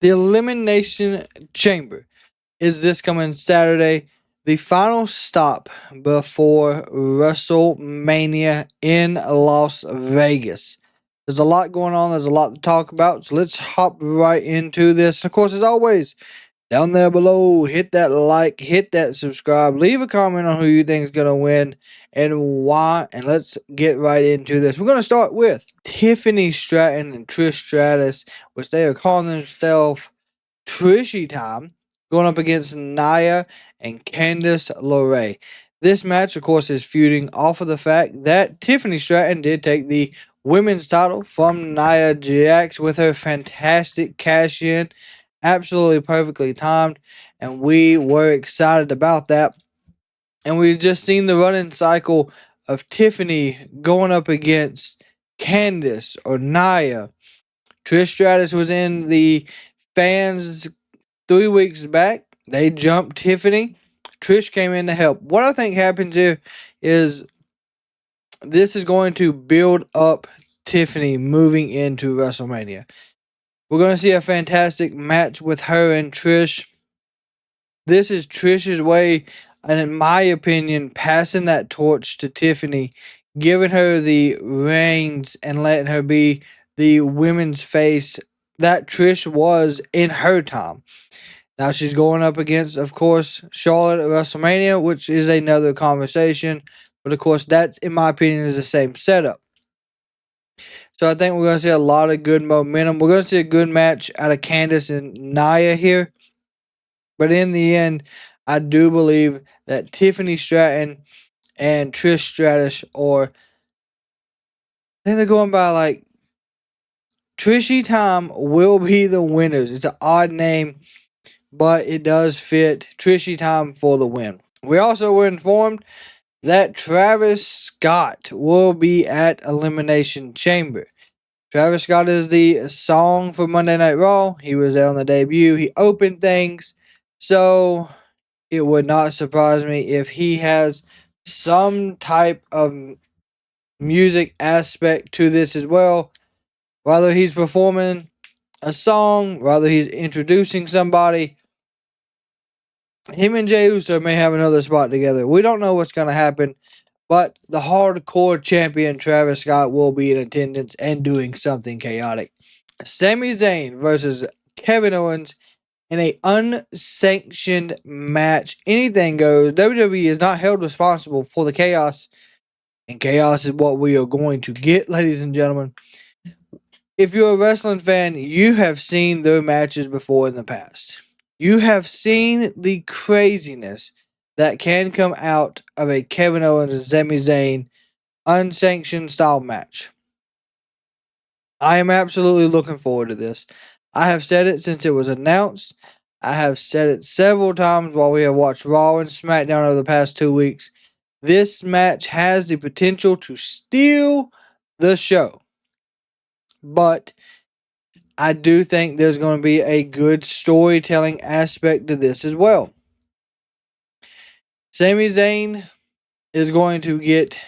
The Elimination Chamber is this coming Saturday, the final stop before WrestleMania in Las Vegas. There's a lot going on, there's a lot to talk about, so let's hop right into this. Of course, as always, down there below, hit that like, hit that subscribe, leave a comment on who you think is going to win and why, and let's get right into this. We're going to start with Tiffany Stratton and Trish Stratus, which they are calling themselves Trishy Time, going up against Nia and Candice LeRae. This match, of course, is feuding off of the fact that Tiffany Stratton did take the women's title from Nia Jax with her fantastic cash in. Absolutely perfectly timed, and we were excited about that. And we've just seen the running cycle of Tiffany going up against Candice or Nia. Trish Stratus was in the fans 3 weeks back. They jumped Tiffany. Trish came in to help. What I think happens here is this is going to build up Tiffany moving into WrestleMania. We're going to see a fantastic match with her and Trish. This is Trish's way, and in my opinion, passing that torch to Tiffany, giving her the reins and letting her be the women's face that Trish was in her time. Now she's going up against, of course, Charlotte at WrestleMania, which is another conversation. But of course, that, in my opinion, is the same setup. So I think we're going to see a lot of good momentum. We're going to see a good match out of Candice and Nia here. But in the end, I do believe that Tiffany Stratton and Trish Stratus, or I think they're going by like Trishy Time, will be the winners. It's an odd name, but it does fit. Trishy Time for the win. We also were informed that Travis Scott will be at Elimination Chamber. Travis Scott is the song for Monday Night Raw. He was there on the debut. He opened things. So it would not surprise me if he has some type of music aspect to this as well. Whether he's performing a song, whether he's introducing somebody, him and Jey Uso may have another spot together. We don't know what's going to happen, but the hardcore champion Travis Scott will be in attendance and doing something chaotic. Sami Zayn versus Kevin Owens in a unsanctioned match. Anything goes. WWE is not held responsible for the chaos, and chaos is what we are going to get, ladies and gentlemen. If you're a wrestling fan, you have seen their matches before in the past. You have seen the craziness that can come out of a Kevin Owens and Sami Zayn unsanctioned style match. I am absolutely looking forward to this. I have said it since it was announced. I have said it several times while we have watched Raw and SmackDown over the past 2 weeks. This match has the potential to steal the show. But I do think there's going to be a good storytelling aspect to this as well. Sami Zayn is going to get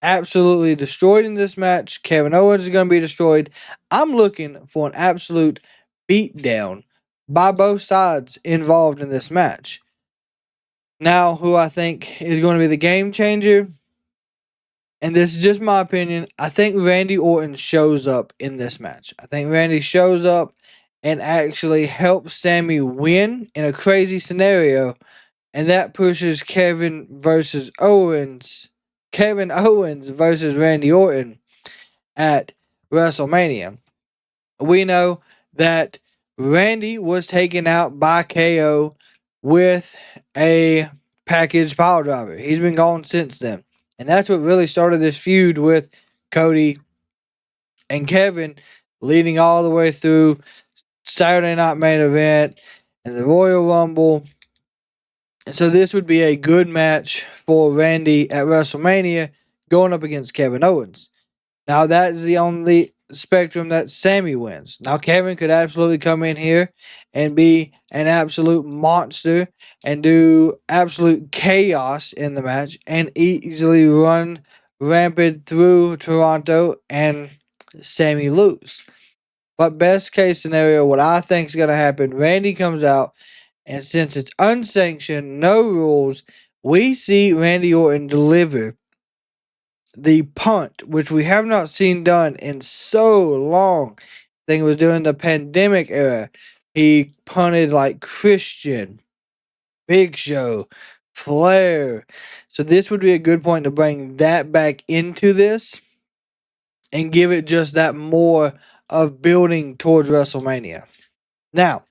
absolutely destroyed in this match. Kevin Owens is going to be destroyed. I'm looking for an absolute beatdown by both sides involved in this match. Now, who I think is going to be the game changer, and this is just my opinion, I think Randy Orton shows up in this match. I think Randy shows up and actually helps Sammy win in a crazy scenario, and that pushes Kevin Owens versus Randy Orton at WrestleMania. We know that Randy was taken out by KO with a package pile driver. He's been gone since then. And that's what really started this feud with Cody and Kevin, leading all the way through Saturday Night Main Event and the Royal Rumble. So this would be a good match for Randy at WrestleMania going up against Kevin Owens. Now that is the only spectrum that Sammy wins. Now Kevin could absolutely come in here and be an absolute monster and do absolute chaos in the match and easily run rampant through Toronto and Sammy lose. But best case scenario, what I think is going to happen, Randy comes out, and since it's unsanctioned, no rules, we see Randy Orton deliver the punt, which we have not seen done in so long. I think it was during the pandemic era. He punted like Christian, Big Show, Flair. So this would be a good point to bring that back into this and give it just that more of building towards WrestleMania. Now,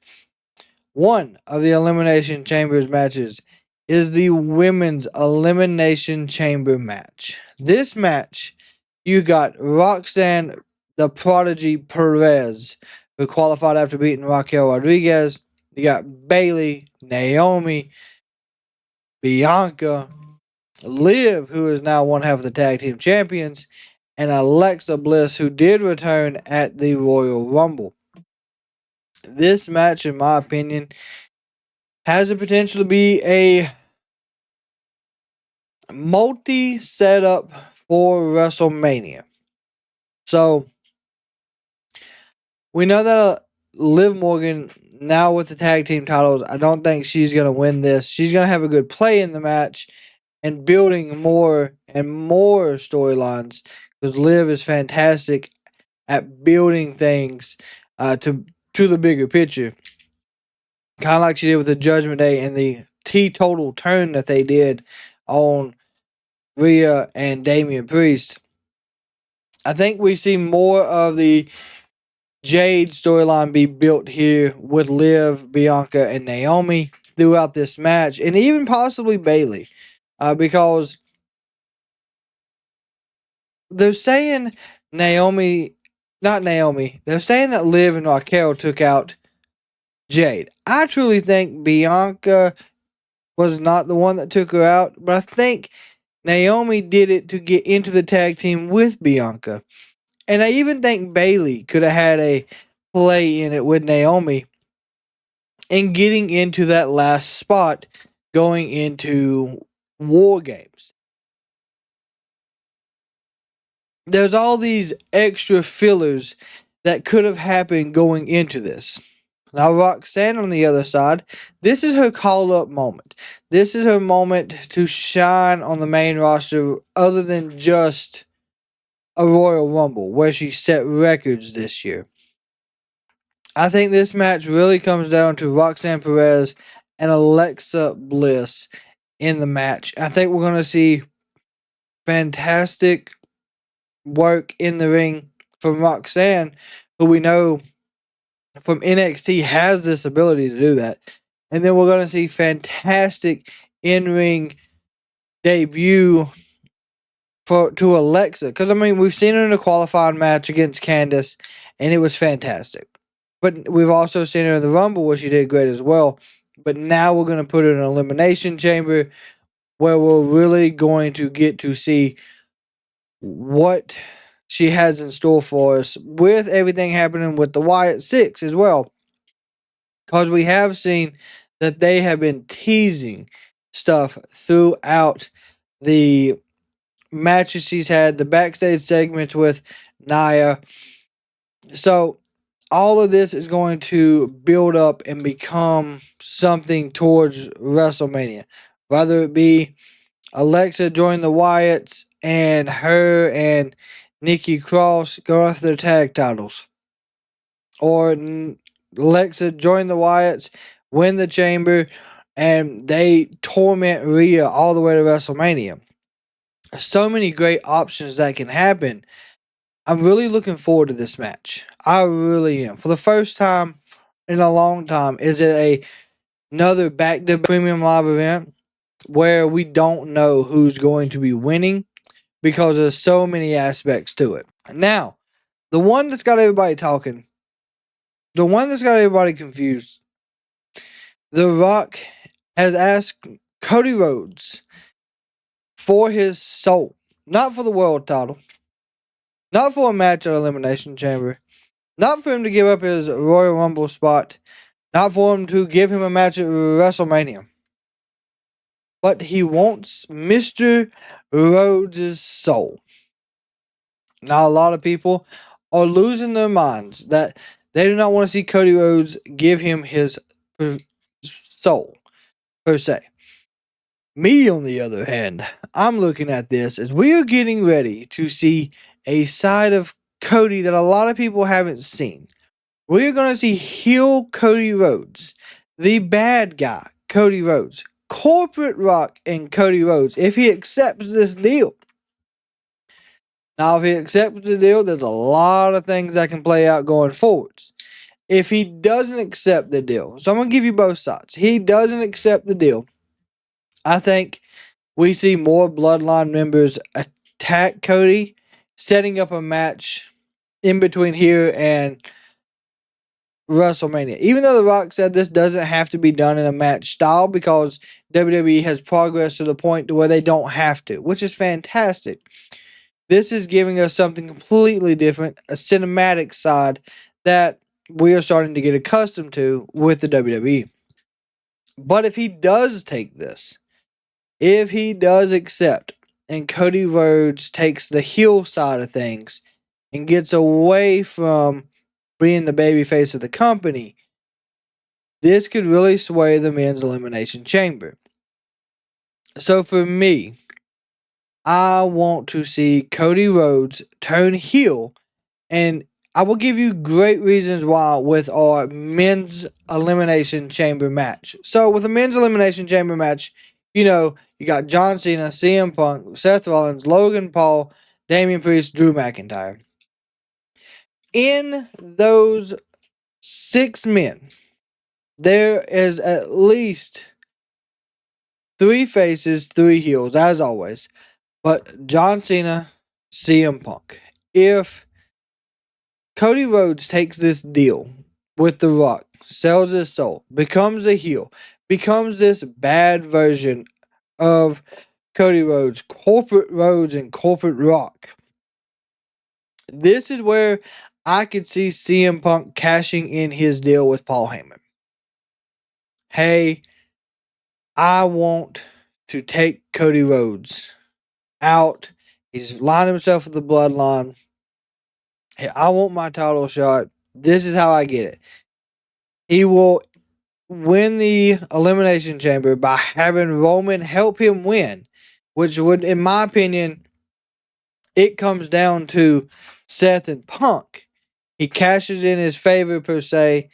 one of the Elimination Chambers matches is the Women's Elimination Chamber match. This match, you got Roxanne the Prodigy Perez, who qualified after beating Raquel Rodriguez. You got Bailey, Naomi, Bianca, Liv, who is now one half of the tag team champions, and Alexa Bliss, who did return at the Royal Rumble. This match, in my opinion, has the potential to be a multi setup for WrestleMania. So we know that Liv Morgan, now with the tag team titles, I don't think she's going to win this. She's going to have a good play in the match and building more and more storylines because Liv is fantastic at building things to the bigger picture. Kind of like she did with the Judgment Day and the teetotal turn that they did on Rhea and Damian Priest. I think we see more of the Jade storyline be built here with Liv, Bianca, and Naomi throughout this match, and even possibly Bailey, because they're saying not Naomi, they're saying that Liv and Raquel took out Jade. I truly think Bianca was not the one that took her out, but I think Naomi did it to get into the tag team with Bianca. And I even think Bailey could have had a play in it with Naomi in getting into that last spot going into War Games. There's all these extra fillers that could have happened going into this. Now, Roxanne on the other side, this is her call up moment. This is her moment to shine on the main roster other than just a Royal Rumble where she set records this year. I think this match really comes down to Roxanne Perez and Alexa Bliss in the match. I think we're going to see fantastic work in the ring from Roxanne, who we know from NXT has this ability to do that. And then we're going to see fantastic in-ring debut to Alexa. Because, I mean, we've seen her in a qualifying match against Candice, and it was fantastic. But we've also seen her in the Rumble, where she did great as well. But now we're going to put her in an Elimination Chamber, where we're really going to get to see what she has in store for us, with everything happening with the Wyatt Six as well. Because we have seen that they have been teasing stuff throughout the matches she's had, the backstage segments with Nia. So all of this is going to build up and become something towards WrestleMania. Whether it be Alexa join the Wyatts and her and Nikki Cross go after their tag titles. Or Alexa join the Wyatts, win the Chamber, and they torment Rhea all the way to WrestleMania. So many great options that can happen. I'm really looking forward to this match. I really am. For the first time in a long time, is it another back to premium live event where we don't know who's going to be winning because there's so many aspects to it. Now, the one that's got everybody talking, the one that's got everybody confused, The Rock has asked Cody Rhodes for his soul, not for the world title, not for a match at Elimination Chamber, not for him to give up his Royal Rumble spot, not for him to give him a match at WrestleMania. But he wants Mr. Rhodes' soul. Now, a lot of people are losing their minds that they do not want to see Cody Rhodes give him his soul, per se. Me, on the other hand, I'm looking at this as we are getting ready to see a side of Cody that a lot of people haven't seen. We're going to see heel Cody Rhodes, the bad guy, Cody Rhodes, corporate Rock and Cody Rhodes, if he accepts this deal. Now, if he accepts the deal, there's a lot of things that can play out going forwards. If he doesn't accept the deal, so I'm going to give you both sides. He doesn't accept the deal. I think we see more Bloodline members attack Cody, setting up a match in between here and WrestleMania. Even though The Rock said this doesn't have to be done in a match style because WWE has progressed to the point to where they don't have to, which is fantastic. This is giving us something completely different, a cinematic side that we are starting to get accustomed to with the WWE. But if he does take this, if he does accept, and Cody Rhodes takes the heel side of things and gets away from being the babyface of the company, this could really sway the men's Elimination Chamber. So for me, I want to see Cody Rhodes turn heel, and I will give you great reasons why with our men's Elimination Chamber match. So with the men's Elimination Chamber match, you got John Cena, CM Punk, Seth Rollins, Logan Paul, Damian Priest, Drew McIntyre. In those 6 men, there is at least 3 faces, 3 heels, as always. But John Cena, CM Punk. If Cody Rhodes takes this deal with The Rock, sells his soul, becomes a heel, becomes this bad version of Cody Rhodes, corporate Rhodes and corporate Rock, this is where I could see CM Punk cashing in his deal with Paul Heyman. Hey, I want to take Cody Rhodes out. He's lined himself with the bloodline. Hey, I want my title shot. This is how I get it. He will win the Elimination Chamber by having Roman help him win, which would, in my opinion, it comes down to Seth and Punk. He cashes in his favor, per se.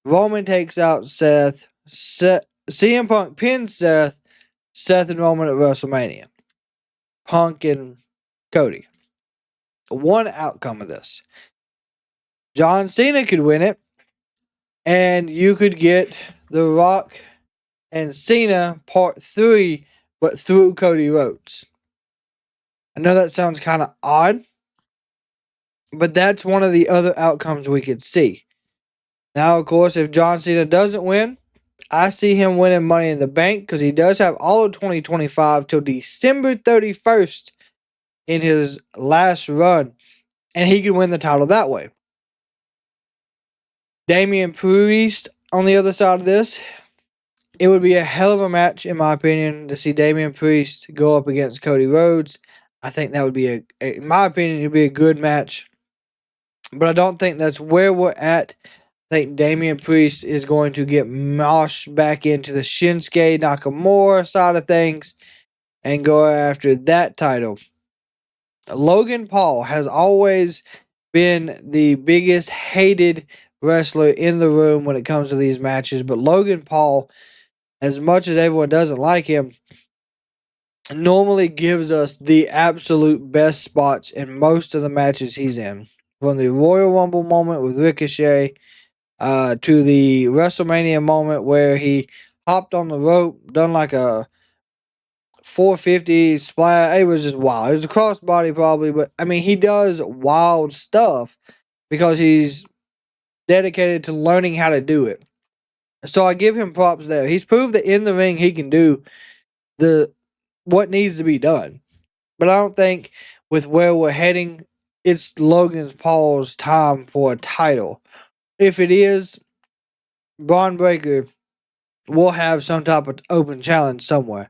Roman takes out Seth. CM Punk pins Seth. Seth and Roman at WrestleMania. Punk and Cody. One outcome of this. John Cena could win it, and you could get The Rock and Cena Part 3, but through Cody Rhodes. I know that sounds kind of odd, but that's one of the other outcomes we could see. Now, of course, if John Cena doesn't win, I see him winning Money in the Bank because he does have all of 2025 till December 31st in his last run, and he can win the title that way. Damian Priest on the other side of this, it would be a hell of a match, in my opinion, to see Damian Priest go up against Cody Rhodes. I think that would be, in my opinion, it would be a good match. But I don't think that's where we're at. I think Damian Priest is going to get moshed back into the Shinsuke Nakamura side of things and go after that title. Logan Paul has always been the biggest hated wrestler in the room when it comes to these matches. But Logan Paul, as much as everyone doesn't like him, normally gives us the absolute best spots in most of the matches he's in. From the Royal Rumble moment with Ricochet to the WrestleMania moment where he hopped on the rope, done like a 450 splash. It was just wild. It was a crossbody probably, but I mean, he does wild stuff because he's dedicated to learning how to do it. So I give him props there. He's proved that in the ring he can do what needs to be done. But I don't think with where we're heading, it's Logan Paul's time for a title. If it is, Braun Breaker will have some type of open challenge somewhere.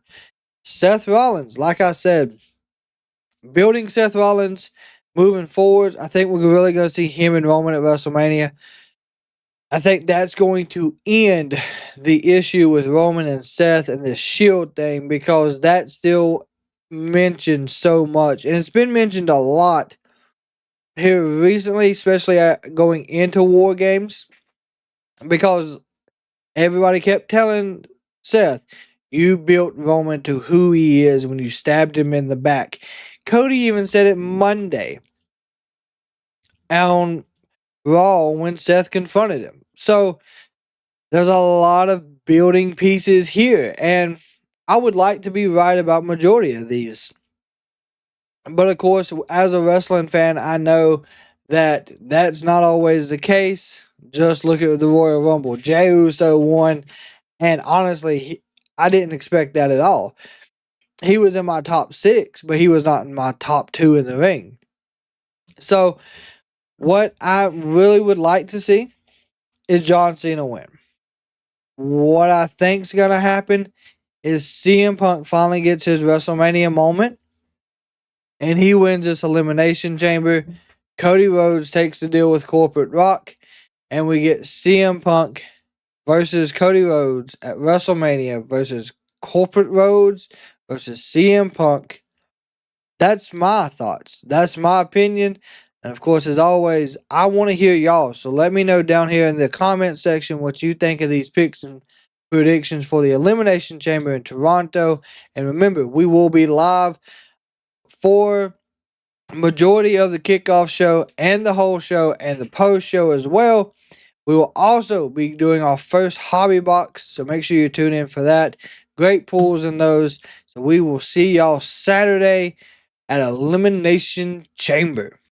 Seth Rollins, like I said, building Seth Rollins moving forward, I think we're really going to see him and Roman at WrestleMania. I think that's going to end the issue with Roman and Seth and the Shield thing, because that's still mentioned so much. And it's been mentioned a lot here recently, especially going into War Games, because everybody kept telling Seth, you built Roman to who he is when you stabbed him in the back. Cody even said it Monday on Raw when Seth confronted him. So there's a lot of building pieces here, and I would like to be right about majority of these. But of course, as a wrestling fan, I know that that's not always the case. Just look at the Royal Rumble. Jey Uso won, and honestly, I didn't expect that at all. He was in my top 6, but he was not in my top 2 in the ring. So, what I really would like to see is John Cena win. What I think's gonna happen is CM Punk finally gets his WrestleMania moment, and he wins this Elimination Chamber. Cody Rhodes takes the deal with Corporate Rock, and we get CM Punk versus Cody Rhodes at WrestleMania versus Corporate Rhodes versus CM Punk. That's my thoughts. That's my opinion. And of course, as always, I want to hear y'all. So let me know down here in the comment section what you think of these picks and predictions for the Elimination Chamber in Toronto. And remember, we will be live for majority of the kickoff show and the whole show and the post show as well. We will also be doing our first hobby box, so make sure you tune in for that. Great pools in those. So we will see y'all Saturday at Elimination Chamber.